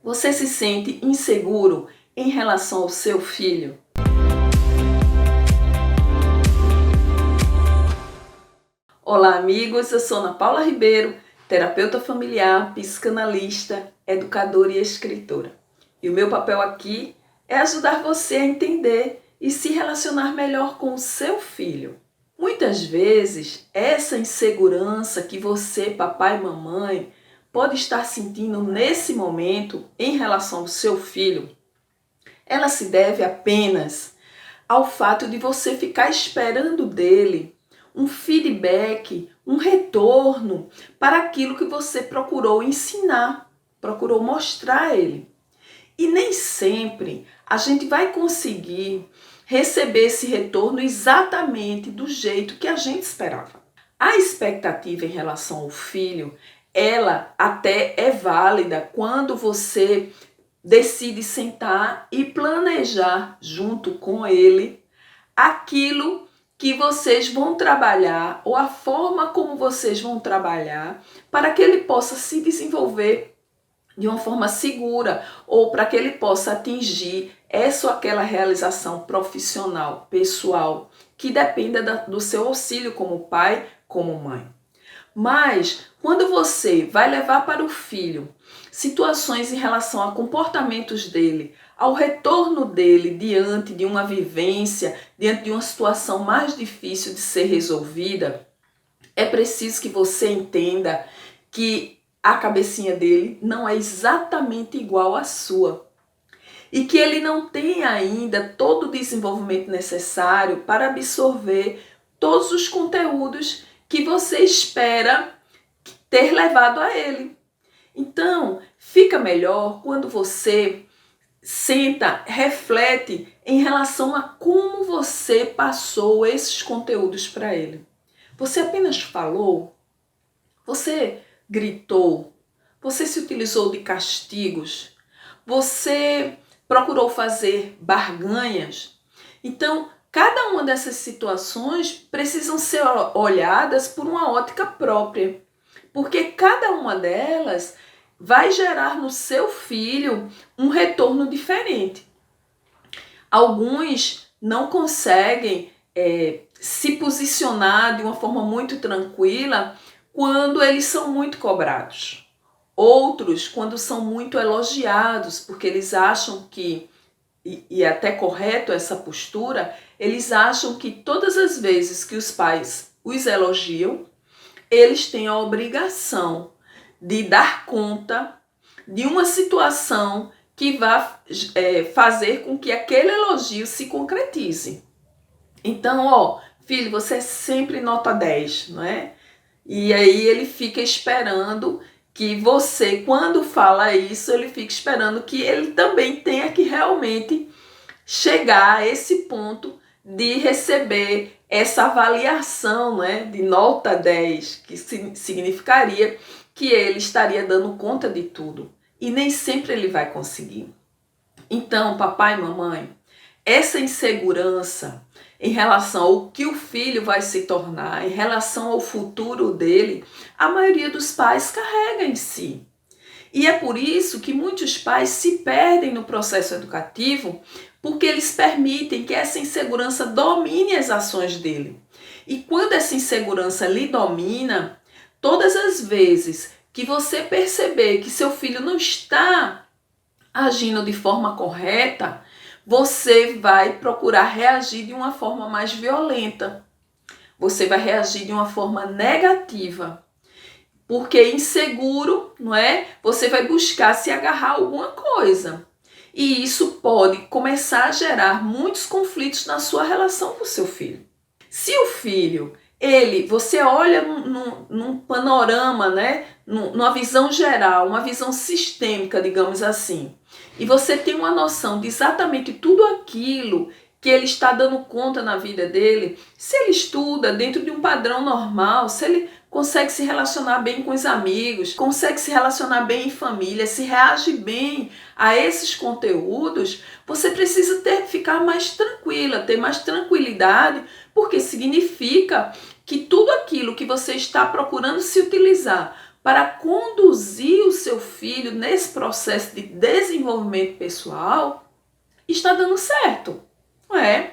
Você se sente inseguro em relação ao seu filho? Olá, amigos, eu sou Ana Paula Ribeiro, terapeuta familiar, psicanalista, educadora e escritora. E o meu papel aqui é ajudar você a entender e se relacionar melhor com o seu filho. Muitas vezes, essa insegurança que você, papai e mamãe, pode estar sentindo nesse momento em relação ao seu filho, ela se deve apenas ao fato de você ficar esperando dele um feedback, um retorno para aquilo que você procurou ensinar, procurou mostrar a ele. E nem sempre a gente vai conseguir receber esse retorno exatamente do jeito que a gente esperava. A expectativa em relação ao filho, ela até é válida quando você decide sentar e planejar junto com ele aquilo que vocês vão trabalhar ou a forma como vocês vão trabalhar para que ele possa se desenvolver de uma forma segura ou para que ele possa atingir essa ou aquela realização profissional, pessoal, que dependa do seu auxílio como pai, como mãe. Mas quando você vai levar para o filho situações em relação a comportamentos dele, ao retorno dele diante de uma vivência, diante de uma situação mais difícil de ser resolvida, é preciso que você entenda que a cabecinha dele não é exatamente igual à sua. E que ele não tem ainda todo o desenvolvimento necessário para absorver todos os conteúdos que você espera ter levado a ele. Então, fica melhor quando você senta, reflete em relação a como você passou esses conteúdos para ele. Você apenas falou? Você gritou? Você se utilizou de castigos? Você procurou fazer barganhas? Então, cada uma dessas situações precisam ser olhadas por uma ótica própria, porque cada uma delas vai gerar no seu filho um retorno diferente. Alguns não conseguem se posicionar de uma forma muito tranquila quando eles são muito cobrados. Outros, quando são muito elogiados, porque eles acham que, e é até correto essa postura, eles acham que todas as vezes que os pais os elogiam, eles têm a obrigação de dar conta de uma situação que vai fazer com que aquele elogio se concretize. Então, filho, você é sempre nota 10, não é? E aí ele fica esperando que você, quando fala isso, ele fica esperando que ele também tenha que realmente chegar a esse ponto de receber essa avaliação, né, de nota 10, que significaria que ele estaria dando conta de tudo. E nem sempre ele vai conseguir. Então, papai e mamãe, essa insegurança em relação ao que o filho vai se tornar, em relação ao futuro dele, a maioria dos pais carrega em si. E é por isso que muitos pais se perdem no processo educativo, porque eles permitem que essa insegurança domine as ações dele. E quando essa insegurança lhe domina, todas as vezes que você perceber que seu filho não está agindo de forma correta, você vai procurar reagir de uma forma mais violenta. Você vai reagir de uma forma negativa. Porque inseguro, não é? Você vai buscar se agarrar a alguma coisa. E isso pode começar a gerar muitos conflitos na sua relação com o seu filho. Se o filho, você olha num panorama, né? Numa visão geral, uma visão sistêmica, digamos assim, e você tem uma noção de exatamente tudo aquilo que ele está dando conta na vida dele, se ele estuda dentro de um padrão normal, se ele consegue se relacionar bem com os amigos, consegue se relacionar bem em família, se reage bem a esses conteúdos, você precisa ficar mais tranquila, ter mais tranquilidade, porque significa que tudo aquilo que você está procurando se utilizar para conduzir o seu filho nesse processo de desenvolvimento pessoal, está dando certo, não é?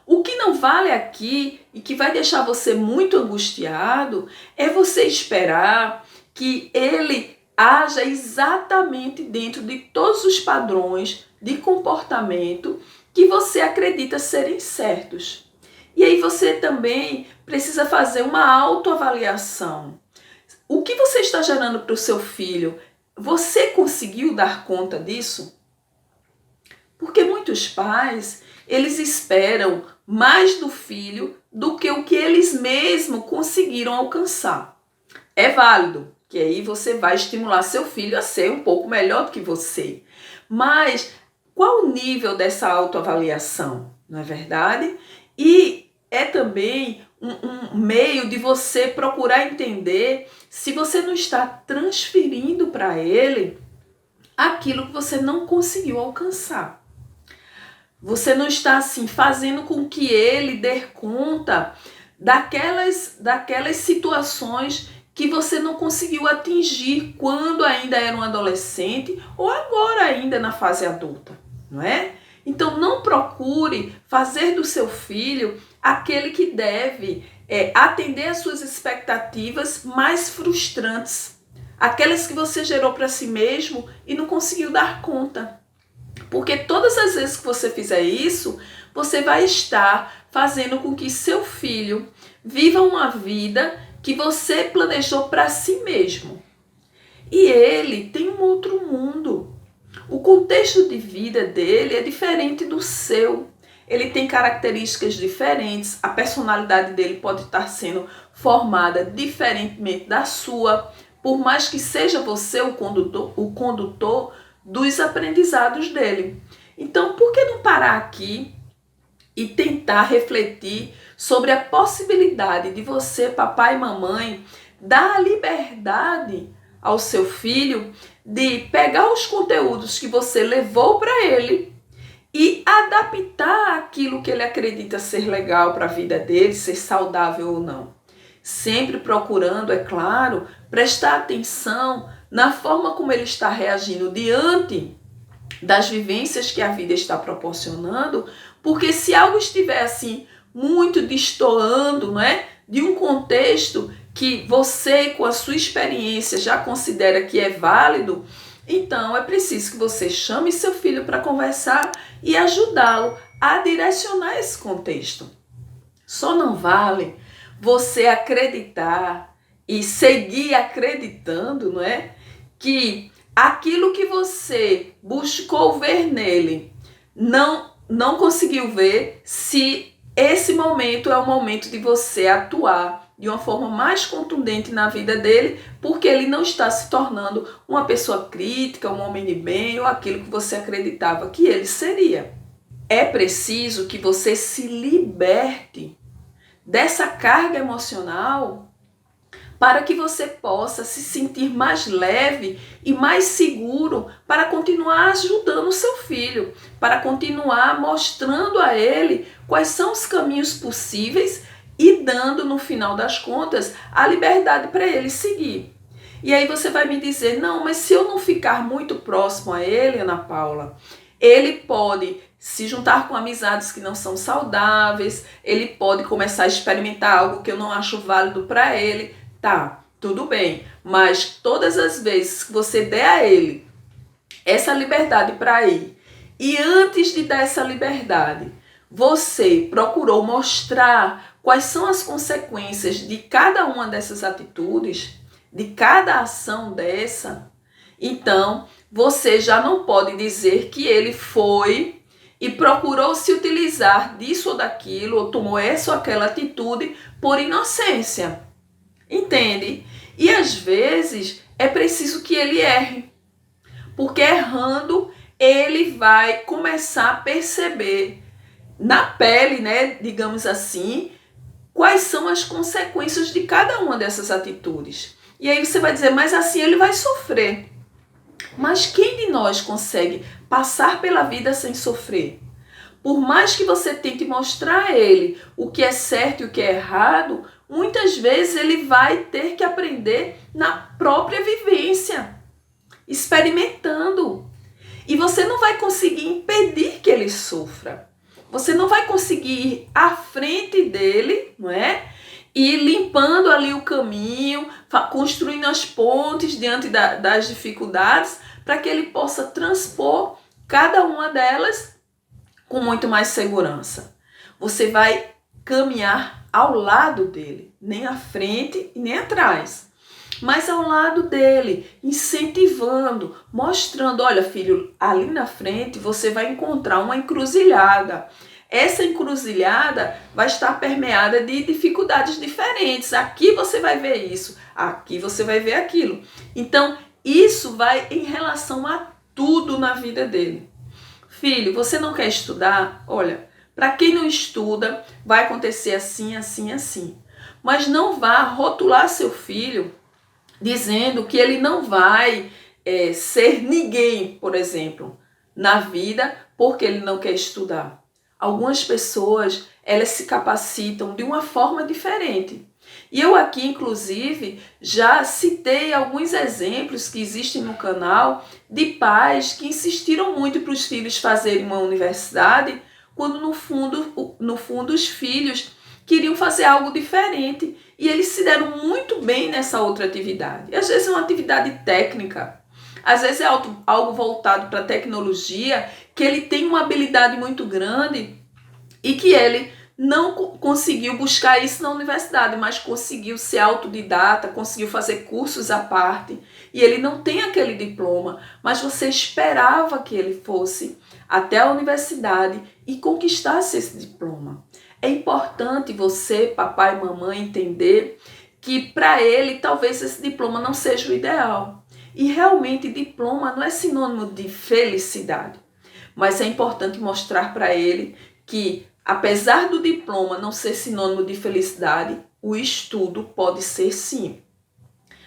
O que não vale aqui e que vai deixar você muito angustiado é você esperar que ele haja exatamente dentro de todos os padrões de comportamento que você acredita serem certos. E aí você também precisa fazer uma autoavaliação. O que você está gerando para o seu filho? Você conseguiu dar conta disso? Porque muitos pais, eles esperam mais do filho do que o que eles mesmos conseguiram alcançar. É válido, que aí você vai estimular seu filho a ser um pouco melhor do que você. Mas qual o nível dessa autoavaliação? Não é verdade? E é também um meio de você procurar entender se você não está transferindo para ele aquilo que você não conseguiu alcançar. Você não está assim fazendo com que ele dê conta daquelas situações que você não conseguiu atingir quando ainda era um adolescente ou agora ainda na fase adulta, não é? Então não procure fazer do seu filho aquele que deve atender às suas expectativas mais frustrantes, aquelas que você gerou para si mesmo e não conseguiu dar conta. Porque todas as vezes que você fizer isso, você vai estar fazendo com que seu filho viva uma vida que você planejou para si mesmo. E ele tem um outro mundo. O contexto de vida dele é diferente do seu. Ele tem características diferentes, a personalidade dele pode estar sendo formada diferentemente da sua, por mais que seja você o condutor dos aprendizados dele. Então, por que não parar aqui e tentar refletir sobre a possibilidade de você, papai e mamãe, dar a liberdade ao seu filho de pegar os conteúdos que você levou para ele e adaptar aquilo que ele acredita ser legal para a vida dele, ser saudável ou não. Sempre procurando, é claro, prestar atenção na forma como ele está reagindo diante das vivências que a vida está proporcionando, porque se algo estiver assim muito destoando, não é, de um contexto que você, com a sua experiência, já considera que é válido, então é preciso que você chame seu filho para conversar e ajudá-lo a direcionar esse contexto. Só não vale você acreditar e seguir acreditando, não é, que aquilo que você buscou ver nele não conseguiu ver, se esse momento é o momento de você atuar de uma forma mais contundente na vida dele, porque ele não está se tornando uma pessoa crítica, um homem de bem ou aquilo que você acreditava que ele seria. É preciso que você se liberte dessa carga emocional para que você possa se sentir mais leve e mais seguro para continuar ajudando o seu filho, para continuar mostrando a ele quais são os caminhos possíveis e dando, no final das contas, a liberdade para ele seguir. E aí você vai me dizer, não, mas se eu não ficar muito próximo a ele, Ana Paula, ele pode se juntar com amizades que não são saudáveis, ele pode começar a experimentar algo que eu não acho válido para ele. Tá, tudo bem, mas todas as vezes que você der a ele essa liberdade para ir, e antes de dar essa liberdade, você procurou mostrar quais são as consequências de cada uma dessas atitudes, de cada ação dessa, então você já não pode dizer que ele foi e procurou se utilizar disso ou daquilo, ou tomou essa ou aquela atitude por inocência. Entende? E às vezes é preciso que ele erre, porque errando ele vai começar a perceber na pele, né, digamos assim, quais são as consequências de cada uma dessas atitudes. E aí você vai dizer, mas assim ele vai sofrer. Mas quem de nós consegue passar pela vida sem sofrer? Por mais que você tente mostrar a ele o que é certo e o que é errado, muitas vezes ele vai ter que aprender na própria vivência, experimentando. E você não vai conseguir impedir que ele sofra. Você não vai conseguir ir à frente dele, não é? E limpando ali o caminho, construindo as pontes diante das dificuldades, para que ele possa transpor cada uma delas com muito mais segurança. Você vai caminhar ao lado dele, nem à frente e nem atrás, mas ao lado dele, incentivando, mostrando, olha filho, ali na frente você vai encontrar uma encruzilhada. Essa encruzilhada vai estar permeada de dificuldades diferentes. Aqui você vai ver isso, aqui você vai ver aquilo. Então, isso vai em relação a tudo na vida dele. Filho, você não quer estudar? Olha, para quem não estuda, vai acontecer assim, assim, assim. Mas não vá rotular seu filho dizendo que ele não vai ser ninguém, por exemplo, na vida, porque ele não quer estudar. Algumas pessoas, elas se capacitam de uma forma diferente. E eu aqui, inclusive, já citei alguns exemplos que existem no canal de pais que insistiram muito para os filhos fazerem uma universidade, quando no fundo os filhos queriam fazer algo diferente. E eles se deram muito bem nessa outra atividade. Às vezes é uma atividade técnica, às vezes é algo voltado para a tecnologia, que ele tem uma habilidade muito grande e que ele não conseguiu buscar isso na universidade, mas conseguiu ser autodidata, conseguiu fazer cursos à parte, e ele não tem aquele diploma, mas você esperava que ele fosse até a universidade e conquistasse esse diploma. É importante você, papai e mamãe, entender que para ele talvez esse diploma não seja o ideal. E realmente diploma não é sinônimo de felicidade, mas é importante mostrar para ele que, apesar do diploma não ser sinônimo de felicidade, o estudo pode ser sim.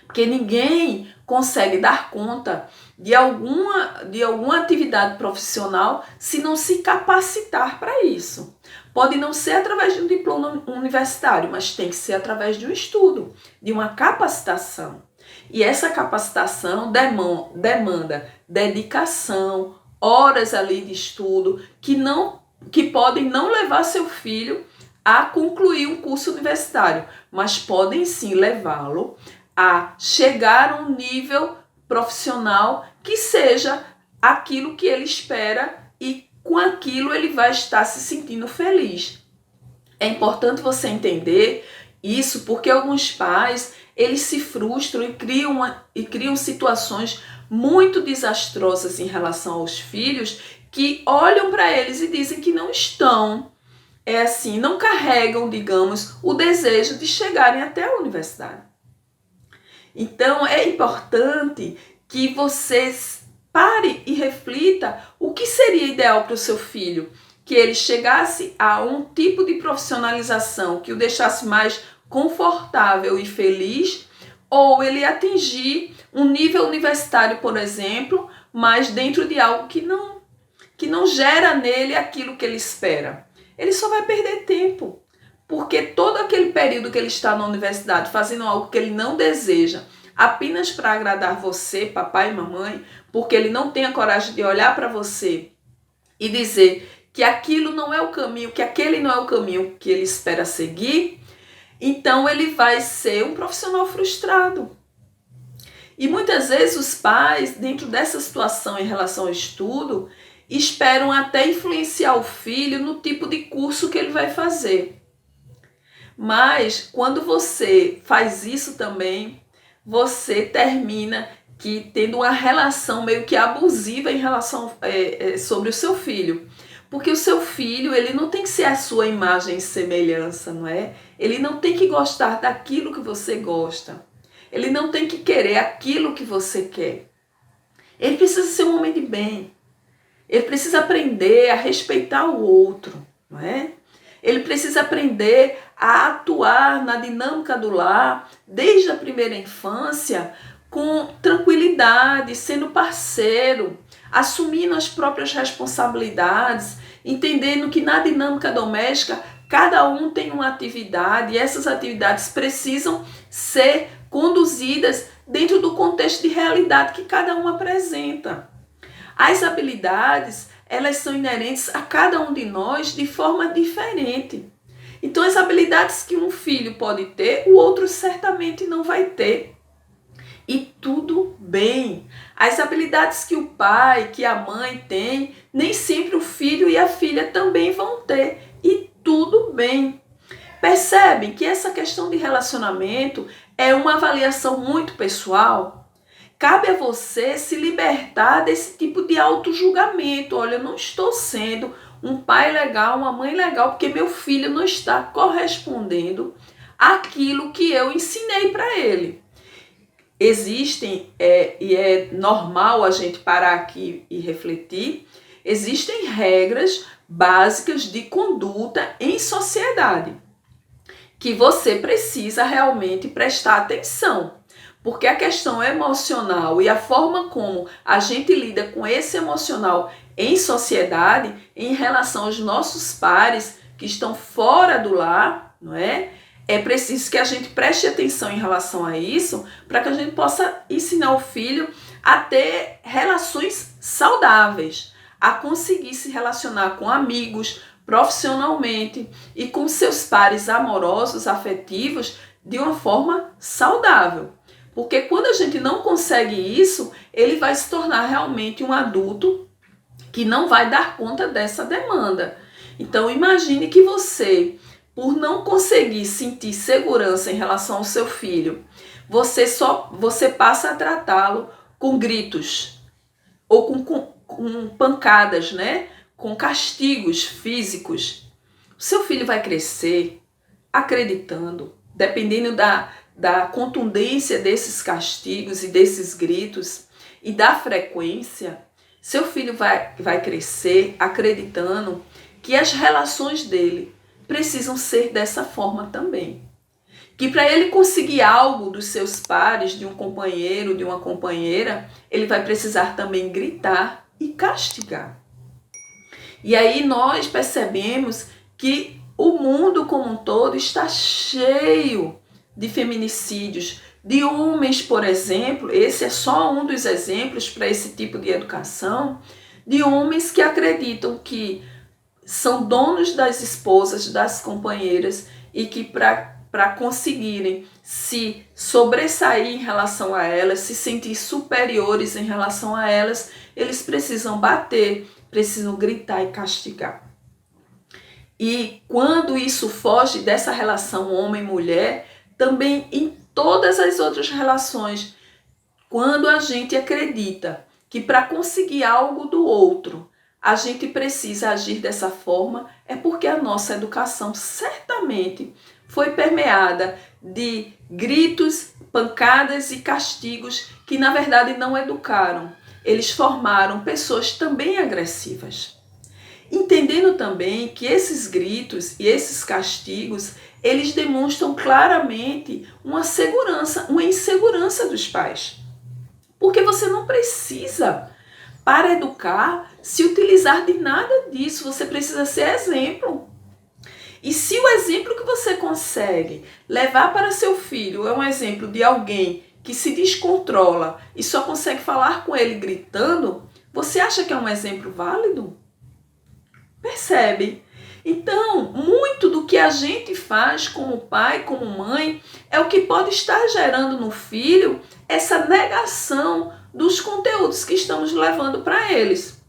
Porque ninguém consegue dar conta de alguma atividade profissional se não se capacitar para isso. Pode não ser através de um diploma universitário, mas tem que ser através de um estudo, de uma capacitação. E essa capacitação demanda dedicação, horas ali de estudo, que podem não levar seu filho a concluir um curso universitário, mas podem sim levá-lo a chegar a um nível profissional que seja aquilo que ele espera, e com aquilo ele vai estar se sentindo feliz. É importante você entender isso, porque alguns pais, eles se frustram e criam situações muito desastrosas em relação aos filhos, que olham para eles e dizem que não estão, não carregam, digamos, o desejo de chegarem até a universidade. Então é importante que você pare e reflita o que seria ideal para o seu filho, que ele chegasse a um tipo de profissionalização que o deixasse mais confortável e feliz, ou ele atingir um nível universitário, por exemplo, mas dentro de algo que não gera nele aquilo que ele espera. Ele só vai perder tempo, porque todo aquele período que ele está na universidade fazendo algo que ele não deseja, apenas para agradar você, papai e mamãe, porque ele não tem a coragem de olhar para você e dizer que aquilo não é o caminho, que aquele não é o caminho que ele espera seguir, então ele vai ser um profissional frustrado. E muitas vezes os pais, dentro dessa situação em relação ao estudo, esperam até influenciar o filho no tipo de curso que ele vai fazer. Mas quando você faz isso também, você termina tendo uma relação meio que abusiva em relação sobre o seu filho. Porque o seu filho, ele não tem que ser a sua imagem e semelhança, não é? Ele não tem que gostar daquilo que você gosta. Ele não tem que querer aquilo que você quer. Ele precisa ser um homem de bem. Ele precisa aprender a respeitar o outro, não é? Ele precisa aprender a atuar na dinâmica do lar, desde a primeira infância, com tranquilidade, sendo parceiro, assumindo as próprias responsabilidades, entendendo que na dinâmica doméstica Cada um tem uma atividade e essas atividades precisam ser conduzidas dentro do contexto de realidade que cada um apresenta. As habilidades, elas são inerentes a cada um de nós de forma diferente. Então, as habilidades que um filho pode ter, o outro certamente não vai ter. E tudo bem. As habilidades que o pai, que a mãe tem, nem sempre o filho e a filha também vão ter. E tudo bem. Percebem que essa questão de relacionamento é uma avaliação muito pessoal? Cabe a você se libertar desse tipo de auto-julgamento. Olha, eu não estou sendo um pai legal, uma mãe legal, porque meu filho não está correspondendo àquilo que eu ensinei para ele. Existem, e é normal a gente parar aqui e refletir, existem regras básicas de conduta em sociedade que você precisa realmente prestar atenção. Porque a questão emocional e a forma como a gente lida com esse emocional em sociedade, em relação aos nossos pares que estão fora do lar, não é? É preciso que a gente preste atenção em relação a isso, para que a gente possa ensinar o filho a ter relações saudáveis, a conseguir se relacionar com amigos, profissionalmente e com seus pares amorosos, afetivos, de uma forma saudável. Porque quando a gente não consegue isso, ele vai se tornar realmente um adulto que não vai dar conta dessa demanda. Então imagine que você, por não conseguir sentir segurança em relação ao seu filho, você passa a tratá-lo com gritos ou com pancadas, né? Com castigos físicos. O seu filho vai crescer acreditando, dependendo da contundência desses castigos e desses gritos e da frequência, seu filho vai crescer acreditando que as relações dele precisam ser dessa forma também. Que para ele conseguir algo dos seus pares, de um companheiro, de uma companheira, ele vai precisar também gritar e castigar. E aí nós percebemos que o mundo como um todo está cheio de feminicídios, de homens, por exemplo, esse é só um dos exemplos para esse tipo de educação, de homens que acreditam que são donos das esposas, das companheiras e que para conseguirem se sobressair em relação a elas, se sentir superiores em relação a elas, eles precisam bater, precisam gritar e castigar. E quando isso foge dessa relação homem-mulher, também em todas as outras relações, quando a gente acredita que para conseguir algo do outro, a gente precisa agir dessa forma, é porque a nossa educação certamente foi permeada de gritos, pancadas e castigos que na verdade não educaram. Eles formaram pessoas também agressivas. Entendendo também que esses gritos e esses castigos, eles demonstram claramente uma insegurança dos pais. Porque você não precisa, para educar, se utilizar de nada disso. Você precisa ser exemplo. E se o exemplo que você consegue levar para seu filho é um exemplo de alguém que se descontrola e só consegue falar com ele gritando, você acha que é um exemplo válido? Percebe? Então, muito do que a gente faz como pai, como mãe, é o que pode estar gerando no filho essa negação dos conteúdos que estamos levando para eles.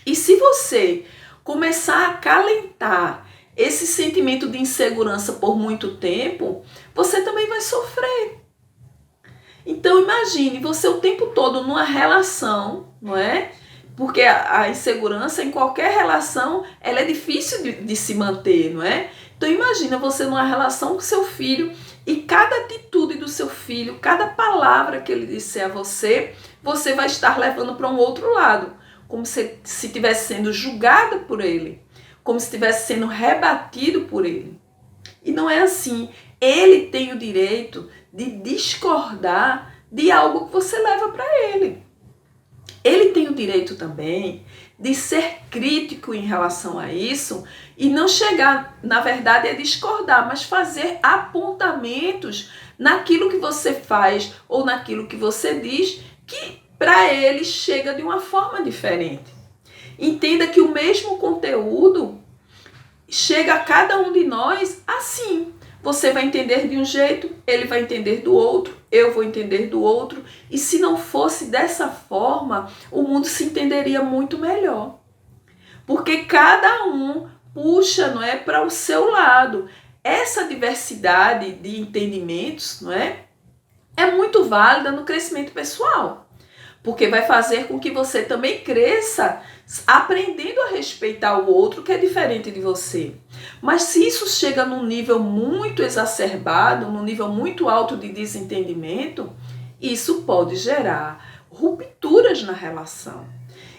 E se você começar a acalentar esse sentimento de insegurança por muito tempo, você também vai sofrer. Então imagine você o tempo todo numa relação, não é? Porque a insegurança em qualquer relação, ela é difícil de se manter, não é? Então imagina você numa relação com seu filho e cada atitude do seu filho, cada palavra que ele disser a você, você vai estar levando para um outro lado, como se estivesse sendo julgada por ele, como se estivesse sendo rebatido por ele. E não é assim. Ele tem o direito de discordar de algo que você leva para ele. Ele tem o direito também de ser crítico em relação a isso e não chegar, na verdade, a discordar, mas fazer apontamentos naquilo que você faz ou naquilo que você diz que para ele chega de uma forma diferente. Entenda que o mesmo conteúdo chega a cada um de nós assim. Você vai entender de um jeito, ele vai entender do outro, eu vou entender do outro. E se não fosse dessa forma, o mundo se entenderia muito melhor. Porque cada um puxa, não é, para o seu lado. Essa diversidade de entendimentos, não é muito válida no crescimento pessoal. Porque vai fazer com que você também cresça aprendendo a respeitar o outro que é diferente de você. Mas se isso chega num nível muito exacerbado, num nível muito alto de desentendimento, isso pode gerar rupturas na relação.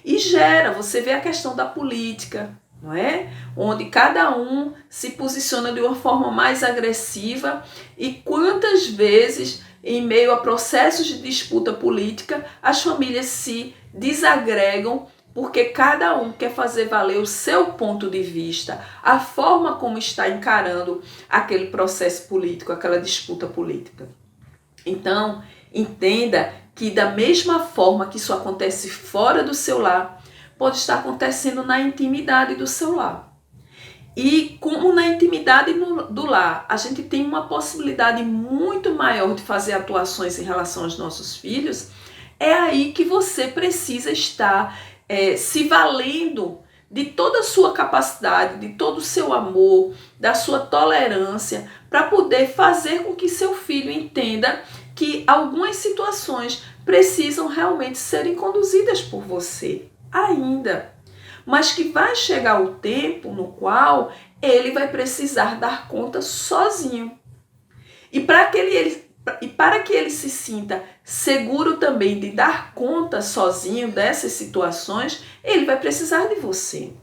E gera, você vê a questão da política, não é? Onde cada um se posiciona de uma forma mais agressiva e quantas vezes, em meio a processos de disputa política, as famílias se desagregam porque cada um quer fazer valer o seu ponto de vista, a forma como está encarando aquele processo político, aquela disputa política. Então, entenda que da mesma forma que isso acontece fora do seu lar, pode estar acontecendo na intimidade do seu lar. E como na intimidade do lar, a gente tem uma possibilidade muito maior de fazer atuações em relação aos nossos filhos, é aí que você precisa estar se valendo de toda a sua capacidade, de todo o seu amor, da sua tolerância, para poder fazer com que seu filho entenda que algumas situações precisam realmente serem conduzidas por você, ainda. Mas que vai chegar o tempo no qual ele vai precisar dar conta sozinho. E para que ele se sinta seguro também de dar conta sozinho dessas situações, ele vai precisar de você.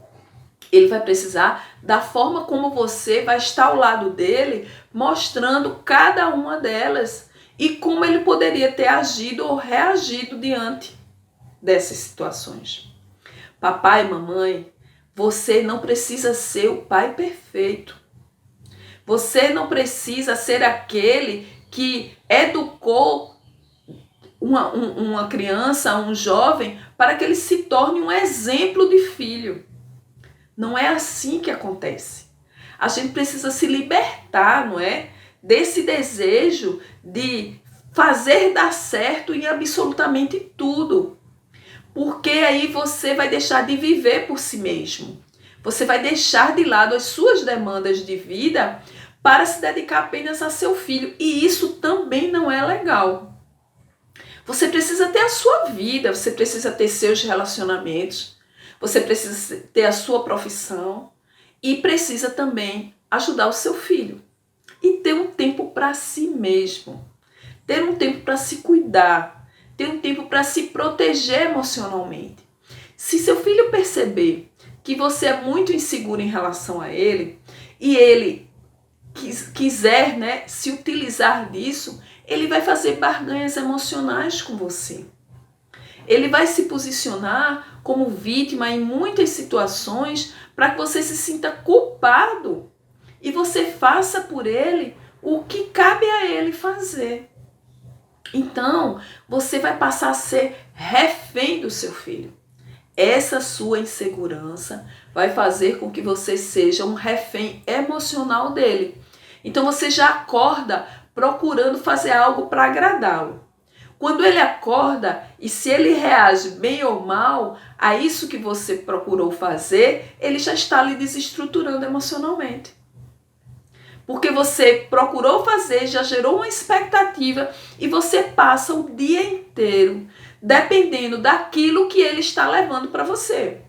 Ele vai precisar da forma como você vai estar ao lado dele, mostrando cada uma delas e como ele poderia ter agido ou reagido diante dessas situações. Papai e mamãe, você não precisa ser o pai perfeito. Você não precisa ser aquele que educou uma criança, um jovem, para que ele se torne um exemplo de filho. Não é assim que acontece. A gente precisa se libertar, não é? Desse desejo de fazer dar certo em absolutamente tudo. Porque aí você vai deixar de viver por si mesmo. Você vai deixar de lado as suas demandas de vida para se dedicar apenas a seu filho. E isso também não é legal. Você precisa ter a sua vida, você precisa ter seus relacionamentos, você precisa ter a sua profissão e precisa também ajudar o seu filho. E ter um tempo para si mesmo, ter um tempo para se cuidar, ter um tempo para se proteger emocionalmente. Se seu filho perceber que você é muito inseguro em relação a ele e ele quiser, né, se utilizar disso, ele vai fazer barganhas emocionais com você. Ele vai se posicionar como vítima em muitas situações para que você se sinta culpado e você faça por ele o que cabe a ele fazer. Então, você vai passar a ser refém do seu filho. Essa sua insegurança vai fazer com que você seja um refém emocional dele. Então, você já acorda procurando fazer algo para agradá-lo. Quando ele acorda e se ele reage bem ou mal a isso que você procurou fazer, ele já está lhe desestruturando emocionalmente. Porque você procurou fazer, já gerou uma expectativa e você passa o dia inteiro dependendo daquilo que ele está levando para você.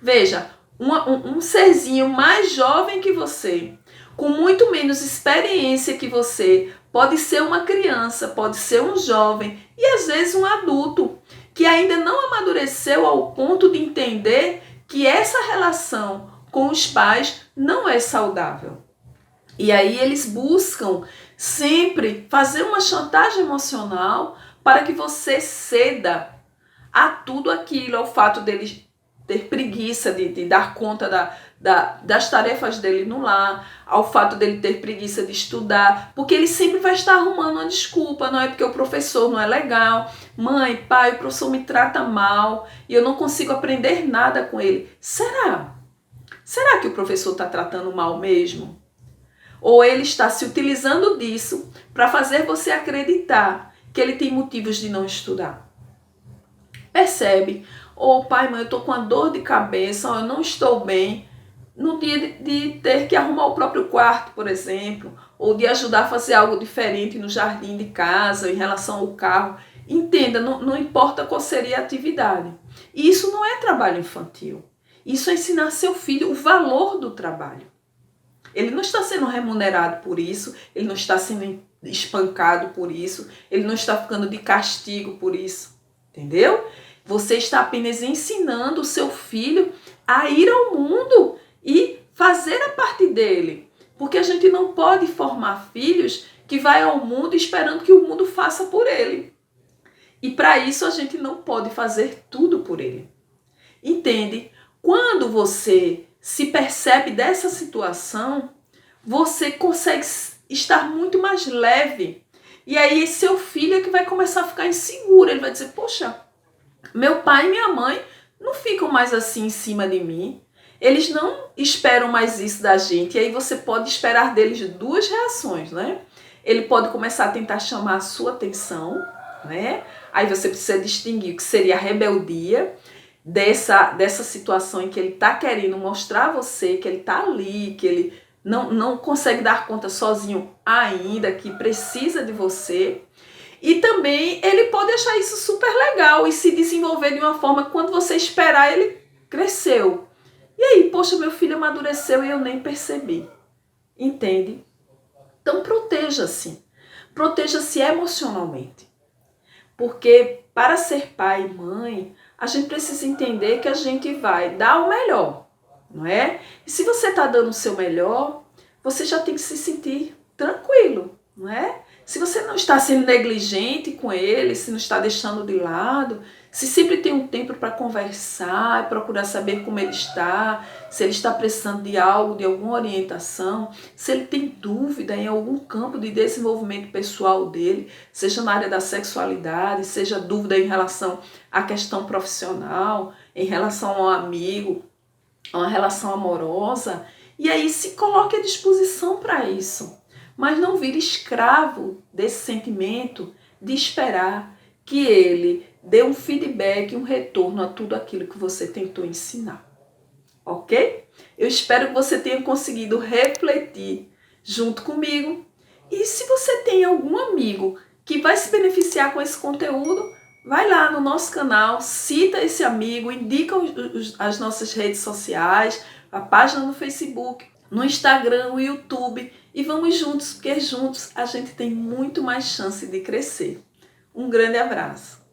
Veja, um serzinho mais jovem que você, com muito menos experiência que você, pode ser uma criança, pode ser um jovem e às vezes um adulto que ainda não amadureceu ao ponto de entender que essa relação com os pais não é saudável. E aí eles buscam sempre fazer uma chantagem emocional para que você ceda a tudo aquilo, ao fato dele ter preguiça de dar conta das tarefas dele no lar, ao fato dele ter preguiça de estudar, porque ele sempre vai estar arrumando uma desculpa, não é porque o professor não é legal, mãe, pai, o professor me trata mal e eu não consigo aprender nada com ele. Será? Será que o professor está tratando mal mesmo? Ou ele está se utilizando disso para fazer você acreditar que ele tem motivos de não estudar? Percebe? Ou pai, mãe, eu estou com uma dor de cabeça, eu não estou bem, no dia de ter que arrumar o próprio quarto, por exemplo, ou de ajudar a fazer algo diferente no jardim de casa, em relação ao carro. Entenda, não importa qual seria a atividade. E isso não é trabalho infantil. Isso é ensinar seu filho o valor do trabalho. Ele não está sendo remunerado por isso, ele não está sendo espancado por isso, ele não está ficando de castigo por isso. Entendeu? Você está apenas ensinando o seu filho a ir ao mundo e fazer a parte dele. Porque a gente não pode formar filhos que vai ao mundo esperando que o mundo faça por ele. E para isso a gente não pode fazer tudo por ele. Entende? Quando você se percebe dessa situação, você consegue estar muito mais leve. E aí seu filho é que vai começar a ficar inseguro. Ele vai dizer, poxa, meu pai e minha mãe não ficam mais assim em cima de mim. Eles não esperam mais isso da gente. E aí você pode esperar deles duas reações, né? Ele pode começar a tentar chamar a sua atenção, né? Aí você precisa distinguir o que seria a rebeldia dessa situação em que ele está querendo mostrar a você que ele está ali, que ele não consegue dar conta sozinho ainda, que precisa de você. E também ele pode achar isso super legal e se desenvolver de uma forma que quando você esperar ele cresceu. E aí, poxa, meu filho amadureceu e eu nem percebi. Entende? Então proteja-se. Proteja-se emocionalmente. Porque para ser pai e mãe, a gente precisa entender que a gente vai dar o melhor, não é? E se você está dando o seu melhor, você já tem que se sentir tranquilo, não é? Se você não está sendo negligente com ele, se não está deixando de lado, se sempre tem um tempo para conversar, procurar saber como ele está, se ele está precisando de algo, de alguma orientação, se ele tem dúvida em algum campo de desenvolvimento pessoal dele, seja na área da sexualidade, seja dúvida em relação à questão profissional, em relação ao amigo, a uma relação amorosa, e aí se coloque à disposição para isso. Mas não vire escravo desse sentimento de esperar que ele dê um feedback, um retorno a tudo aquilo que você tentou ensinar. Ok? Eu espero que você tenha conseguido refletir junto comigo. E se você tem algum amigo que vai se beneficiar com esse conteúdo, vai lá no nosso canal, cita esse amigo, indica as nossas redes sociais, a página no Facebook, no Instagram, no YouTube, e vamos juntos, porque juntos a gente tem muito mais chance de crescer. Um grande abraço.